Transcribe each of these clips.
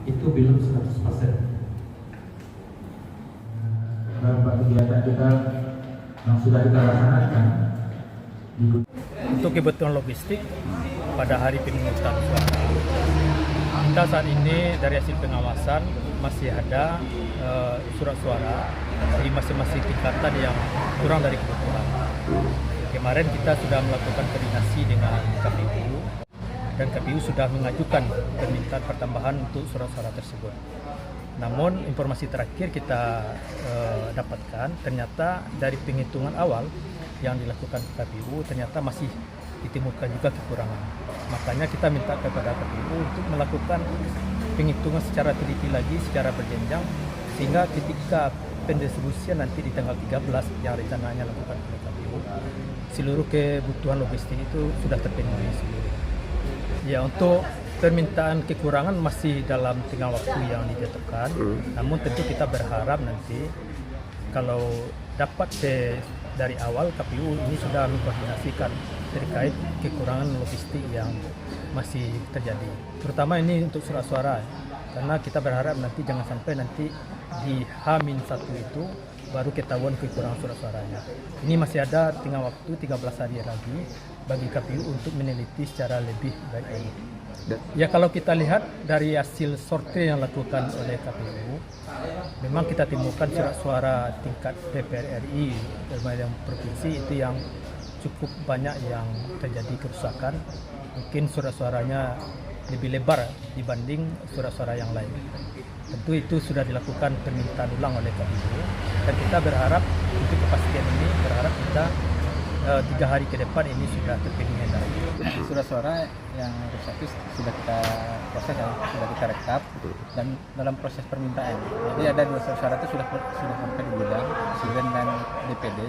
itu belum 100%. Berapa kegiatan kita yang sudah kita laksanakan untuk kebutuhan logistik pada hari pemungutan suara. Kita saat ini dari hasil pengawasan masih ada surat suara di masing-masing tingkatan yang kurang dari kebutuhan. Kemarin kita sudah melakukan koordinasi dengan KPU dan KPU sudah mengajukan permintaan pertambahan untuk surat suara tersebut. Namun informasi terakhir kita dapatkan ternyata dari penghitungan awal yang dilakukan KPU ternyata masih ditemukan juga kekurangan. Makanya kita minta kepada KPU untuk melakukan penghitungan secara teliti lagi, secara berjenjang, sehingga ketika pendistribusian nanti di tanggal 13 yang rencananya lakukan oleh KPU, seluruh kebutuhan logistik itu sudah terpenuhi seluruh. Ya, untuk permintaan kekurangan masih dalam tengah waktu yang ditetapkan, namun tentu kita berharap nanti kalau dapat dari awal KPU ini sudah mengkoordinasikan terkait kekurangan logistik yang masih terjadi, terutama ini untuk surat suara, karena kita berharap nanti jangan sampai nanti di H-1 itu baru ketahuan kekurangan surat suaranya. Ini masih ada tengah waktu 13 hari lagi bagi KPU untuk meneliti secara lebih baik lagi. Ya, kalau kita lihat dari hasil sortir yang dilakukan oleh KPU, memang kita temukan surat suara tingkat DPR RI yang provinsi itu yang cukup banyak yang terjadi kerusakan. Mungkin surat suaranya lebih lebar dibanding surat suara yang lain. Tentu itu sudah dilakukan permintaan ulang oleh KPU dan kita berharap untuk kepastian ini, berharap kita 3 hari ke depan ini sudah terpenuhi. Surat suara yang rusak itu sudah kita proses, sudah kita rekap dan dalam proses permintaan. Jadi ada 2 surat suara itu sudah sampai di gudang, Suren dan DPD,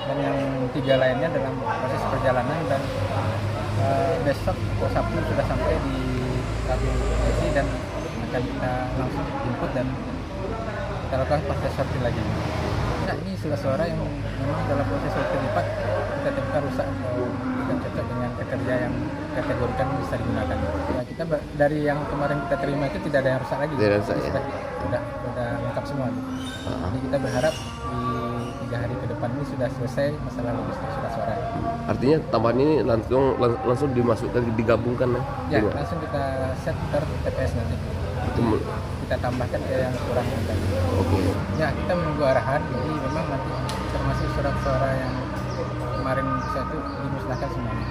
dan yang 3 lainnya dalam proses perjalanan dan besok Sabtu sudah sampai di KPU dan akan kita langsung input dan kita lakukan proses sortir lagi. Nah, ini surat suara yang memang dalam proses sortir lipat kita temukan rusak atau tidak cocok dengan pekerja yang kategorikan bisa digunakan. Ya, kita dari yang kemarin kita terima itu tidak ada yang rusak lagi. Sudah lengkap semua. Jadi kita berharap di 3 hari ke depan ini sudah selesai masalah logistik surat suara. Artinya tambahan ini langsung dimasukkan, digabungkan ya? Ya, langsung kita set per TPS nanti. Kita tambahkan ke yang kurang tadi. Oke. Ya, kita menunggu arahan. Jadi memang nanti termasuk surat suara yang kemarin bisa itu dimusnahkan semuanya.